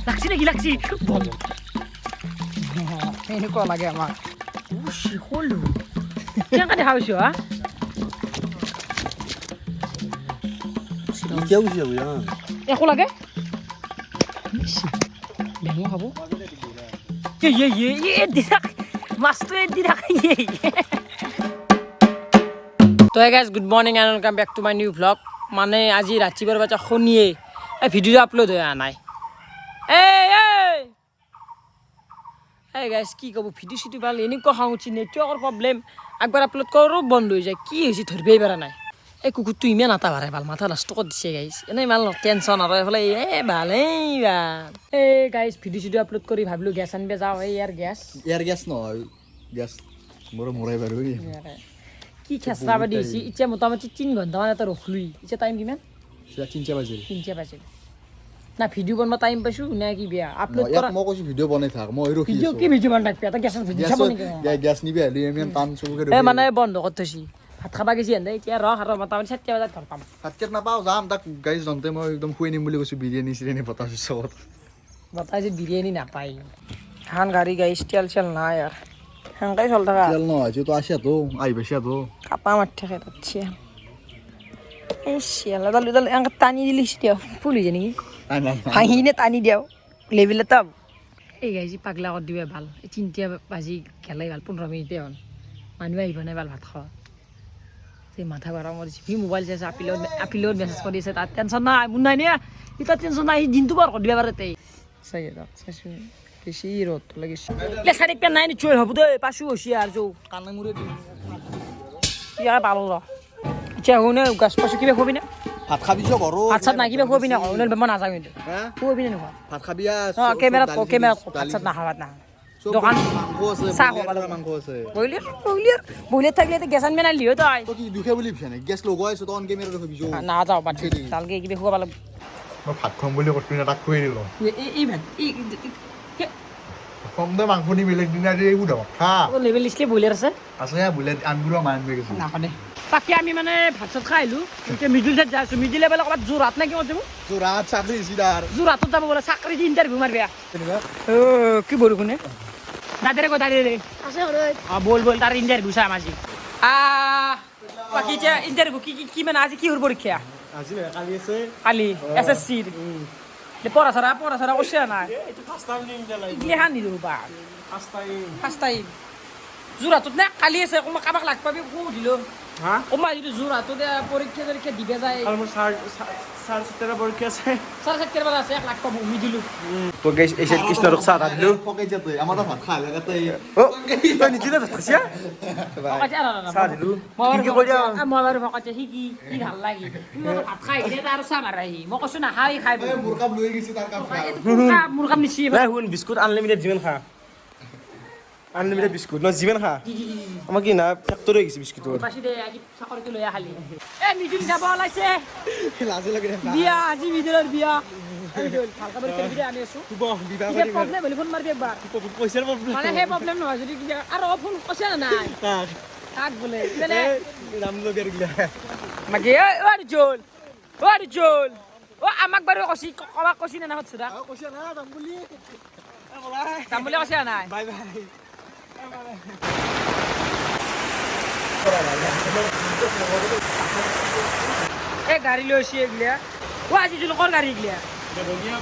লাগছি নাকি লাগছি বম এনেকুৱা লাগে আমাক হলো কেনেকৈ দেখা পাইছো হা এতিয়া গুচি যাব একো লাগে বেঙো খাব মাছটো এদি থাকে তো guys good morning and welcome back to my new vlog মানে আজি ৰাতিপুৱাৰ বাচ্চা শনিয়ে এই ভিডিঅ'টো আপলোড হৈ অহা নাই এই গাইজ কি ক'ব ভিডিঅ' চিডিঅ' ভাল এনেকুৱা খং উঠি নেটৱৰ্কৰ প্ৰব্লেম একবাৰ আপলোড কৰোঁ বন্ধ হৈ যায় কি হৈছে ধৰিবই পৰা নাই এই কুকুৰটো ইমান আটা ভাড়াই ভাল মাথা নষ্টকত দিছে গাইজ এনেই ইমান টেনশ্যন আৰু এইফালে ভাল এই গাইজ ভিডিঅ' চিডিঅ' আপলোড কৰি ভাবিলোঁ গেছ আনিব যাওঁ এই ইয়াৰ গেছ নহয় গেছ মোৰ মৰাই বাৰু কি খেচৰা বাদি হৈছে এতিয়া মোটামুটি 3 ঘণ্টামান এটা ৰখলোঁ এতিয়া টাইম কিমান 3 বাজিল না ভিডিঅ' বনাব টাইম পাইছোঁ নে কি বেয়া আপলোড কৰা মই কৈছোঁ ভিডিঅ' বনাই থাক মই ৰখি ভিডিঅ' কি ভিডিঅ' বনাই থাকবি এটা গেছৰ ভিডিঅ' চাব নেকি গেছ নিবি আহিলে ইমান টান চকুকে এই মানে বন্ধ কৰি থৈছি ভাত খাবা গেছি এনে এতিয়া ৰহ আৰু মোটামুটি 7 বজাত ঘৰ পাম ভাতকেট নাপাওঁ যাম তাক গাড়ী যন্তে মই একদম শুই নিম বুলি কৈছোঁ বিৰিয়ানী চিৰিয়ানী পতাইছোঁ চবত বতাই বিৰিয়ানী নাপায় এখন গাড়ী গাড়ী তেল চেল নাই আৰু সেনেকৈ চলি থকা তেল নহয় যিহেতু আছে তো আহি পাইছে তো কাপা মাৰি থাকে তাতছে এই চিয়াল এডাল এডাল এনেকৈ টানি দিলি দিয়ক ফুল হৈ যায় নেকি ভাঙিনে টানি দিওঁ লেভেলত পাব এই গাড়ী পাগলা কৰি দিবে ভাল এই 3 বাজি গেলাই ভাল 15 মিনিটে হ'ল মানুহ আহিব নাই ভাল ভাত খাওঁ সেই মাথা গৰম কৰিছে সি মোবাইল চাইছে আপিলত মেছেজ কৰি আছে তাত টেনশ্যন নাই মোৰ নাই নে এতিয়া টেনশ্যন নাই সি দিনটো বাৰ কৰি দিব পাৰে তাই চাই চাইছোঁ বেছি ৰ'দ লাগিছে চাৰি পেন নাই নিশ্চয় হ'ব দেই পাছোঁ হৈছে আৰু কাণে মূৰে কি আৰু পালোঁ ৰ এতিয়া শুনে গাছ পাছোঁ কিবা খুৱাবি না ভাত খাবি চব ঘৰত ভাত চাত নাই কিবা খুৱাবি না মই নাযাওঁ কিন্তু খুৱাবি নে নোখোৱা ভাত খাবি অঁ কেমেৰাত ভাত চাত নাখাবাত না দোকান মাংস আছে চাহ মাংস আছে বইলের থাকলে তো গ্যাস আনবে না লিও তাই তো কি দুখে বুলি ভাবিছ গেছ লগোৱাইছো তখন কেমেৰা দেখিছো না যাও বাচ্চা তালকে কিবা খুৱা পালে মই ভাত খাম বুলি কৈছিলো না তাক খুৱাই দিলো এই ভাত কম দে মাংস দি বেলেগ দিনা দি এইবোৰ দাম খা ও লেভেল লিষ্টে বইলাৰ আছে আছে বুলেট আনগুৰা মানবে গৈছো না দে বাকি আমি মানে ভাত চাত খাই আহিলো এতিয়া মিডিল চাইড যাইছো মিডিলে বেলা ক'ৰবাত যোৰহাট নে কি মত যাব যোৰহাট চাকৰি চিদাৰ যোৰহাটত যাব বোলে চাকৰি দি ইণ্টাৰভিউ মাৰবে ও কি বৰষুণে দাদারে কো দাদারে আছে ওরে বল তার ইন্টারভিউ চাম আজি বাকি যে ইন্টারভিউ কি মানে আজি কি হর পরীক্ষা আজি কালি আছে কালি এসএসসি পড়া সারা করছে না এটা ফার্স্ট টাইম দিন দিলাই ইগলে হানি দিও বা ফার্স্ট টাইম যোৰহাটত না কালি আছে কাবাক লাগ পাবি কো দিলো হ্যাঁ ওমা যদি যোৰহাটত পৰীক্ষা দিবে যায় মোৰ সাৰ সতেৰা পৰীক্ষা আছে সাৰ সতেৰা বাৰ আছে 1 লাখ পাবো মি দিলো তো গাইস এই সেট কৃষ্ণ রক্ষা দিলো পকে যেতে আমার ভাত খাই লাগাতে ও তো নিজিলে খাসিয়া সার দিলো কি কই যা মই বাৰু ভকতে কি ভাল লাগি মই ভাত খাই গলে আৰু চা মাৰাহি মই কৈছো না হাই খাই মোৰ কাম লৈ গৈছি তাৰ কাম মোৰ কাম নিছি নাই হুন বিস্কুট আনলিমিটেড যিমান খা আনলিমিটেড বিস্কুট ন যিমান খা আমাৰ কি না ফেক্টৰী গৈছে বিস্কুটৰ পাছি দে আজি চাকৰিটো লৈ খালি এ মিডিল যাব ওলাইছে লাজ লাগে বিয়া আজি মিডিলৰ বিয়া ভালকা পৰীক্ষা দিবি আমি আছো বিবাহ কি প্ৰব্লেম হলি ফোন মাৰবি একবাৰ পইচাৰ প্ৰব্লেম মানে হে প্ৰব্লেম নহয় যদি কি আৰু ফোন কৈছে না নাই কাক বোলে বেলে নাম লগেৰ গিলা মাগে অ আমাক বাৰু কৈছি কবাক কৈছি না হত সুদা কৈছে না যাম বুলি কৈছে নাই বাই বাই এ গাড়ী লৈছি এগিলা ও আজি জুলকৰ গাড়ী এগিলা বঢ়িয়া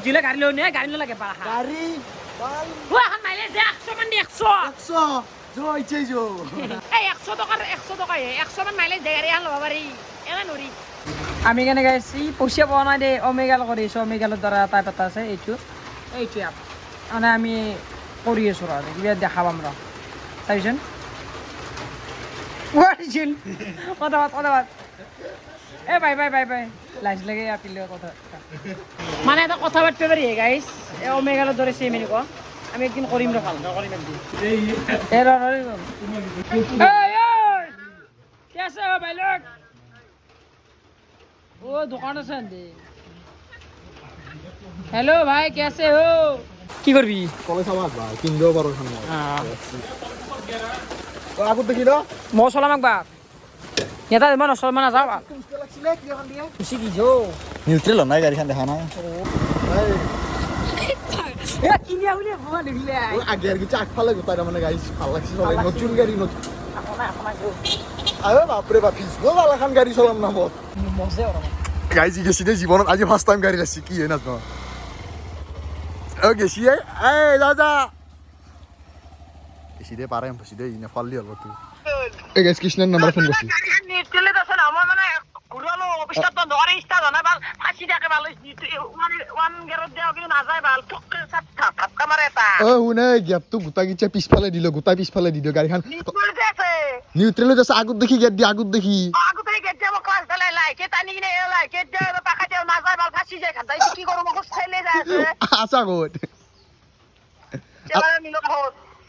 জিলে গাড়ী লৈ নে গাড়ী নালাগে পাৰা গাড়ী ও এখন মাইলেজ দে 100 মান দি 100 জয় চেজো এই 100 টকা 100 মান মাইলেজ দে গাড়ী এখন ল'ব পাৰি এনে নৰি আমি কেনে গাইছি পইচা পোৱা নাই দে অমেগাল কৰিছো অমেগালৰ দ্বাৰা এটা পতা আছে এইটো এপ মানে আমি কৰি আছো আৰু কিবা দেখা পাম ৰ চাবিচোন ওয়াইছিল কথা এ বাই লাজ লাগে আপিলে কথা মানে এটা কথা পাতিব পাৰি গাইছ এ অমেগালৰ দৰে চেম এনেকুৱা আমি একদিন কৰিম ৰ ভাল কি আছে ভাই লোক ओ दुकान से दे हेलो भाई कैसे हो কি করবি কবে চাবা বা কিনবো পারো সামনে আগত দেখি দ মই চলাম একবাৰ ইয়াতে ইমান ওচৰ মানে যাওঁ গুচি কি যৌ নিউট্ৰেল নাই গাড়ীখন দেখা নাই কিনিয়া বুলি ভবা দেখিলে আগে আর কিছু আগফালে গোটাই মানে গাড়ি ভাল লাগছে নতুন গাড়ি নতুন আরে বাপরে বাপ পিছলো লালাখান গাড়ি চলাম না মত মজে ওরা গাড়ি গেছি দে জীবনত আজি ফার্স্ট টাইম গাড়ি আসছি কি হয় না তো ও গেছি এই দাদা গেছি দে পারে আমি দে ইনা ফাললি হলো তুই এই গাইস কৃষ্ণের নাম্বার ফোন করছি নিউট্রেলে আছে না আমার মানে ঘুরালো অবস্থা তো ধরে ইস্তা জানা বাল ফাঁসি দেখে ভালো ওয়ান গেরত দেও কিন্তু না যায় বাল ঠকে সাতটা ধাক্কা মারে এটা ও হুনে গ্যাপ তো গোটা গিচে পিছফালে দিল গোটা পিছফালে দি দিও গাড়িখান নিউট্রেলে আছে নিউট্রেলে যাচ্ছে আগুত দেখি গেট দি আগুত দেখি আগু থেকে গেট যাব ক্লাস দলে লাইকে টানি কিনে লাইকে দেও পাকা দেও না যায় বাল ফাঁসি যায় খান তাই কি করব মুখ ছেলে যায় আসা গোট চলা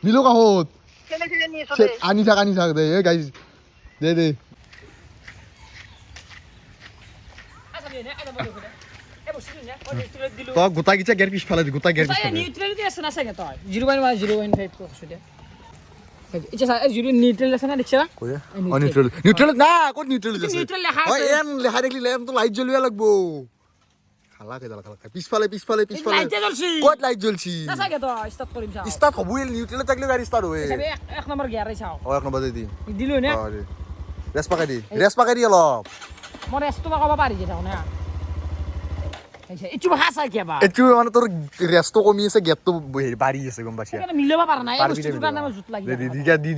মিলো কাহত ছেলে নিয়ে চলে আনি থাক দে এ গাইস দে তো গোটা গিচে গেট পিছফালে দি গোটা গেট পিছফালে নিউট্রেলিটি আছে না সাগে তই 0.1 করছ দে ইচ্ছা জিরো নিউট্রেল আছে না দেখছ না কই নিউট্রেল না কোন নিউট্রেল আছে নিউট্রেল লেখা ওই আছে এন লেখা দেখলি এম তো লাইট জ্বলিয়া লাগবো খালা পিছফালে লাইট জ্বলছি কত লাইট জ্বলছি না সাগে তো স্টার্ট করিম চাও স্টার্ট হবই নিউট্রেলে থাকলে গাড়ি স্টার্ট হয় হিসাবে এক নম্বর গিয়ারে চাও ও এক নম্বর দি দিলো না রেস পাকাই দি অলপ মই রেস্টো কব পাৰি যেটা না এইটো হাসা কি বা এটু মানে তোর রেস্টো কমি আছে গেটটো বাড়ি আছে গম পাছিস কেন মিলবা পারা না এই বস্তুটো কাৰণে মই জুত লাগি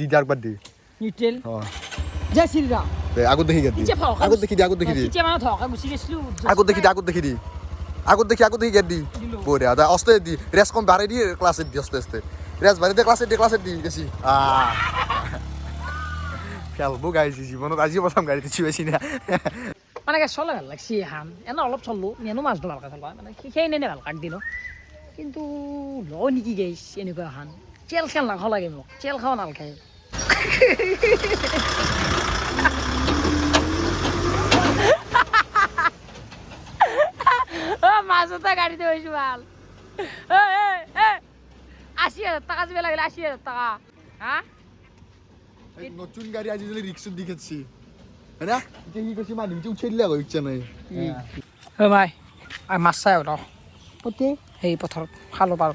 দি একবার দি নিউট্রেল হ্যাঁ জয় শ্রীরাম আগত দেখি গেট দি আগত দেখি দি কিছে মানে ধকা গুছি গেছলু আগত দেখি গেট দি পরে আদা অস্তে দি রেস কম বাড়াই দি ক্লাসে দি অস্তে রেস বাড়াই দি ক্লাসে দি গেছি খেলবো গাইছি জীবনত আজি প্রথম গাড়িতে চুয়েছি না মানে চলে ভাল লাগছি হান এনে অলপ চললো মেনু মাছ ভাল কাজ মানে সেই নেনে ভাল কাট দিল কিন্তু ল নেকি গাইছ এনেকুৱা হান চেল খেল নাখ লাগে মোক চেল খাও নাল খাই মাজতে গাড়িতে হয়েছো ভাল ৮০,০০০ টাকা দিবে লাগিলে ৮০,০০০ টাকা হ্যাঁ নতুন গাড়ি আজি যদি রিক্সা দিকেছি হ্যাঁ কি কইছি মানে কিছু ছেড়লে কই ইচ্ছা নাই ও ভাই আর মাছ চাই ওটা পতে এই পথর খালো পার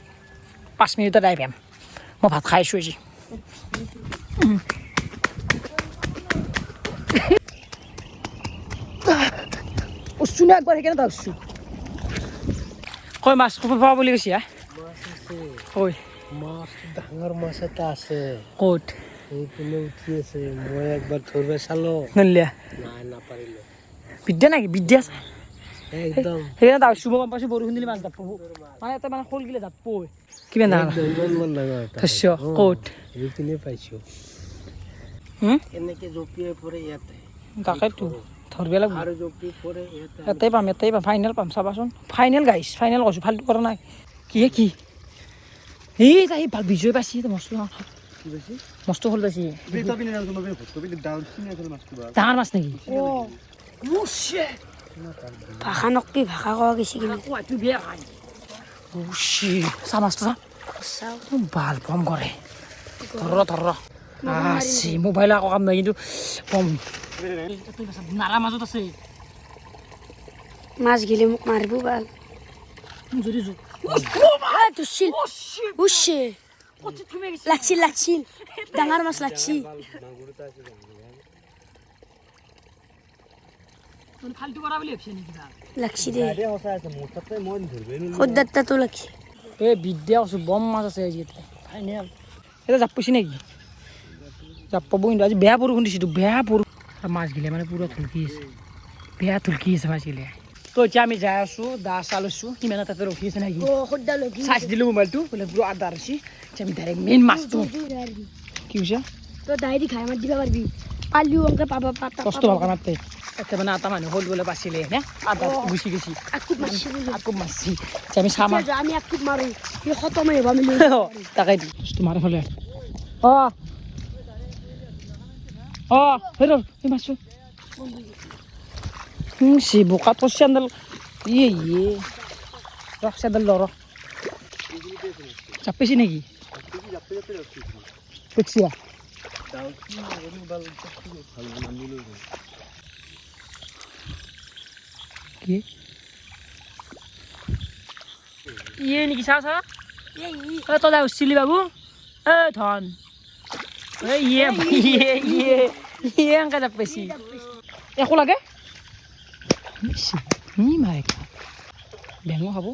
5 মিনিটত আইবাম মই ভাত খাইছো আজি উসুনা একবার কেন দাওছু কই মাছ পাবা বুলি কৈছি হা কই মাছ ডাঙৰ মাছ এটা আছে কত এইপিনে উঠি আছে মই একবাৰ ধৰিব চালো নলিয়া নাই নাপাৰিলো বিদ্যা নাকি বিদ্যা আছে একদম সেইকাৰণে দাওছু মই গম পাইছো বৰষুণ দিলে মাছ দাপ পাব মানে এটা মানে শোল গিলে দাপ পয় কিমান ডাঙৰ ইমান ডাঙৰ এটা থৈছ কত এইপিনে পাইছো হুম এনেকে জঁপিয়াই পৰে ইয়াতে তাকেতো ধৰবে লাগব আৰু জঁপিয়াই পৰে ইয়াতে এটাই পাম ফাইনেল পাম চাবাচোন ফাইনেল গাইছ ফাইনেল কৈছো ফাল্টু কৰা নাই কি এই তাই ভাল বিজয় পাইছি মস্ত কি পাইছি মস্ত হল পাইছি বেটা বিনে না তুমি ভুতবি ডাউন সিনে করে মাছ তুবা ডাঙৰ মাছ নেকি ভাষা নকবি ভাষা কোৱা গৈছে কিন্তু চা মাছটো চা ভাল পম কৰে ধৰ আছে মোবাইল আকৌ কাম নাই কিন্তু পম নাৰা মাজত আছে মাছ গিলে মোক মাৰিব ভাল যদি লাগছিল ডাঙৰ মাছ লাগছিল ফাল্টু কৰা বুলি ভাবিছে নেকি লাগছি দে সদ্যাত্তাটো লাগছি এই বিদ্যা আছো বম মাছ আছে আজি ফাইনেল এটা জাপ পাইছি নেকি জাপ পাব কিন্তু আজি বেয়া বৰষুণ দিছিতো বেয়া বৰষুণ মাছ গিলে মানে পুৰা থলকি আছে বেয়া থলকি আছে মাছ গিলে তো এতিয়া আমি যাই আছো দা চালৈছো কিমান তাতে ৰখি আছে নেকি চাইজ দিলো মোবাইলটো বোলে পুৰা আদা ৰছি এতিয়া আমি ডাইৰেক্ট মেইন মাছটো কি হৈছে তই ডাইৰি খাই মাত দিবা পাৰিবি পালিও অংকে পাবা কষ্ট ভাল কামাতে এতিয়া মানে এটা মানুহ হ'ল বোলে বাচিলে নে আদা গুচি গৈছি আকৌ মাছি এতিয়া আমি চাম আমি একটু মাৰো সি খতমে হ'ব আমি তাকে তোমাৰ হ'লে হেৰ এই মাছটো সি বোকাত পড়ছে আন্দাল ইয়ে রক সাদাল লর চাপেছি নাকি দেখছিয়া কি ইয়ে নেকি চা চা তই যাই উঠিলি বাবু ধন ইয়ে ইয়ে ইয়ে ইয়ে এনেকৈ যাব পাইছি একো লাগে মাৰে বেঙো খাব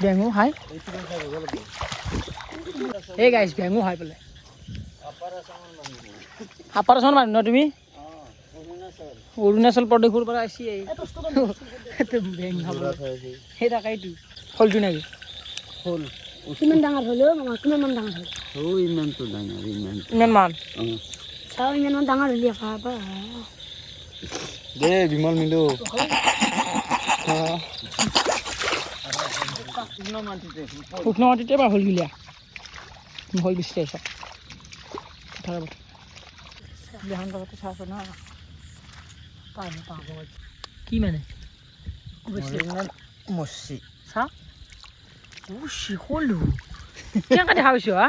বেঙো খাই এই গাইছ বেঙো খাই পেলাই আপাৰ মানুহ ন তুমি অৰুণাচল প্ৰদেশৰ পৰা আহিছি বেং খাব সেই তাকেইটো হলটো নেকি হল কিমান ডাঙৰ হ'লেও মামা কিমান মান ডাঙৰ হ'ল ইমান মান চাওঁ ইমান মান ডাঙৰ হ'লি খাবা দে বিমল মিলো শুকনো মাটিতে বা হল গিলা হল বিচাৰি আছ কথা বিহান টকাটো চাইছ না কি মানে মচি চা হলো কেনেকৈ দেখা পাইছ হা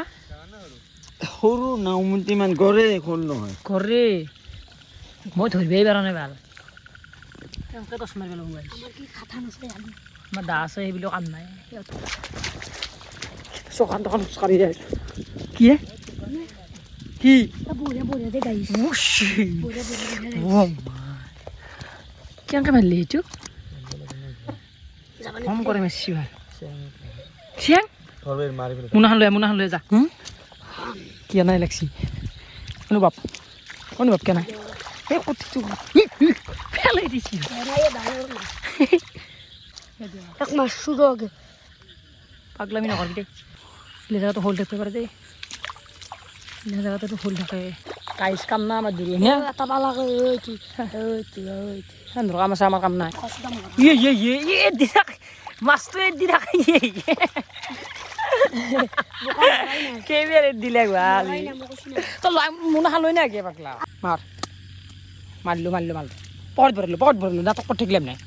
সৰু নাওমতি মান গড়ে সৰু নহয় কৰে মই ধৰিবই পৰা নাই ভাল কেনেকৈ টচ মাৰিব লাগিব আমাৰ কি খাঠা নাছিলে আমি আমাৰ দা আছে সেইবিলাক কাম নাই চকান টকান খোজকাঢ়ি যায় কি কি বঢ়িয়া বঢ়িয়া দে গাইছ বঢ়িয়া কেনেকৈ মাৰিলি এইটো কম কৰে মাৰিছি ভাল চিয়াং মুনাখন লৈ যা কিয় নাই লাগছি অনুভৱ কিয় নাই এই কঠিটো পেলাই দিছি এক মাছ চুৰক পাগলামি নকৰবি দেই লেজাৰটো হল থাকিব পাৰে দেই লেজাৰটো হল থাকে কাইজ কাম না আমাৰ দূৰ নে এটা পালাকে সেন্দৰ কাম আছে আমাৰ কাম নাই ইয়ে ইয়ে ইয়ে ইয়ে দি থাকে মাছটো দি থাকে কেইবাৰ দিলে ভাল তই মুনাখন লৈ নাই কি পাগলা মাৰিলোঁ পকত ভৰিলোঁ নাটক কৰি থাকিলে নাই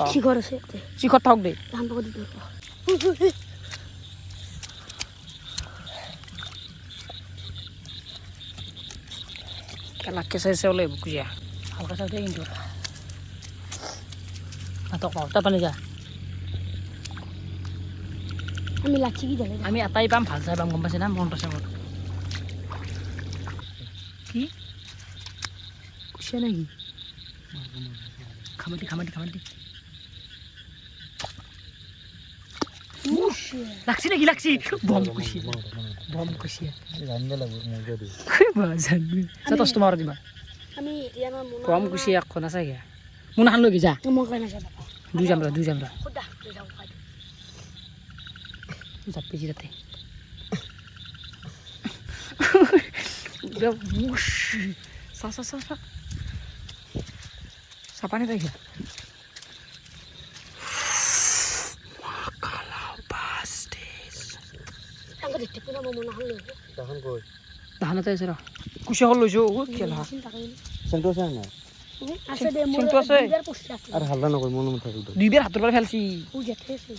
শিখৰ আছে চিখত থাকক দেই ধান পকত দি কেলাকে চাইছে ওলাই বুকুজিয়া ভালকৈ চাওক দেই কিন্তু নাটক তাৰ পানী যা আমি লাঠি কি ধৰে আমি এটাই পাম ভাল চাই পাম গম পাইছে না মনত আছে মোৰ কি কুচিয়া নেকি খামাটি লাগছি নেকি লাগছি বম কুচিয়া জানবি তষ্ট মাৰ দিবা আমি ইয়াৰ মোনা বম কুচিয়া এখন আছে গিয়া মোনাখন লৈ যা মই কই নাযাব দুই যাম ৰ খুদা লৈ যাও খাই জাপি তাতে চাপানি তাই তাঙ্গ দেখতে পুনা মোনা হল ধানতে আছে ৰ কুচিয়া হল লৈছো খেলা আছে দে চিন্তু আছে আৰু হাল্লা নকৰি মনে মনে থাকিব দুইবাৰ হাতৰ পৰা ফেলছি আছে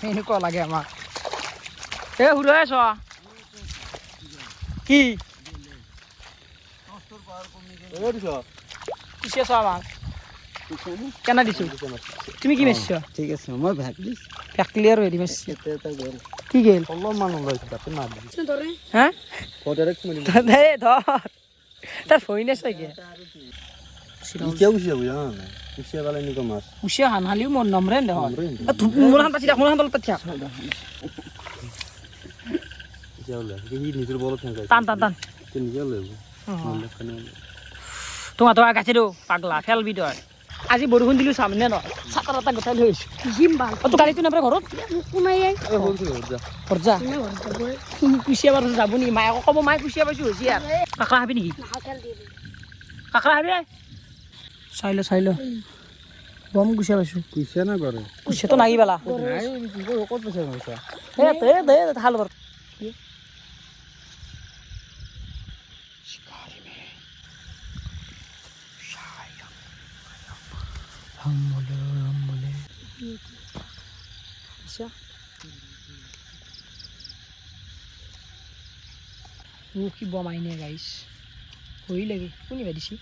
এনেকুৱা লাগে আমাক এই হুৰাই চ কি কুচিয়া চ আমাক কেনে দিছো তুমি কি মাৰিছ ঠিক আছে মই ভাগ দিছ ফেকলি আৰু হেৰি মাৰিছি এটা গেল কি গেল অলপমান ওলাইছে তাতে মাৰ দিছে ধৰে হা ডাইৰেক্ট মাৰি ধৰ তাৰ ভয় নাই চাগে এতিয়া গুচি যাব জানা নাই কুচিয়া পালে এনেকুৱা মাছ কুচিয়া হানহালিও মন নমৰে দেখ মোৰখন পাতি থাক মোৰখন তলত পাতি থাক এতিয়া ওলাই সি নিজৰ বলত থাকে টান নিজে ওলাব তোমাৰ গাছিৰো পাগলা ফেলবি তই আজি বৰষুণ দিলোঁ চামনে ন চাটা তাটা গোটাই লৈ আহিছোঁ জিম বাল তোৰ গাড়ীটো নাপায় ঘৰত কোনাই আই ঘৰত যা কোনে ঘৰত যাব কুচিয়া বাৰু যাব নেকি মায়ে আকৌ ক'ব মায়ে কুচিয়া পাইছোঁ হৈছে আৰু কাকৰা খাবি নেকি নাখাল দি কাকৰা খাবি চাই ল বম কুচিয়া পাইছোঁ কুচিয়া না কৰে কুচিয়াটো নাগি পেলা ক'ত পইচা মাৰিছা দে ভাল বাৰু কি বমাই নে গাইছ হৈ লাগে শুনিবা দিছি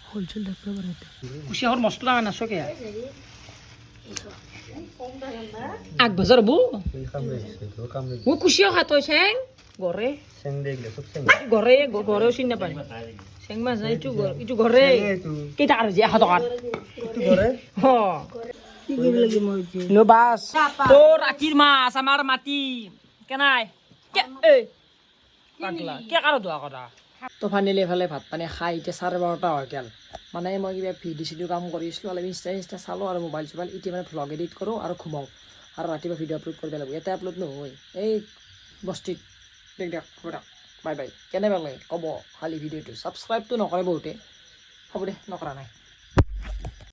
হলচেল ডাক্তার বানাতে খুশি হওয়ার মস্ত লাগা না চকে আগ বাজার বু ও খুশি হওয়া তো সেং গরে গরে গরে চিন না পাই সেং মাছ না ইটু গরে কি টাকা যে 100 টাকা ইটু গরে হ কি গরে লাগে মই নো বাস তো রাকির মাছ আমার মাটি কেনাই কে এ পাগলা কে কারো দোয়া করা তো ফাইনেলি এফালে ভাত পানী খাই এতিয়া 12:30 হৈ গেল মানে মই কিবা ভিডিঅ' চিডিঅ' কাম কৰিছিলোঁ অলপ ইনষ্টা চালোঁ আৰু মোবাইল চোবাইল এতিয়া মানে ভ্লগ এডিট কৰোঁ আৰু ঘুমাওঁ আৰু ৰাতিপুৱা ভিডিঅ' আপলোড কৰিব লাগিব ইয়াতে আপলোড নহয় এই বস্তিত দিয়ক বাই বাই কেনে ভাল লাগে ক'ব খালি ভিডিঅ'টো ছাবস্ক্ৰাইবটো নকৰে বহুতে হ'ব দে নকৰা নাই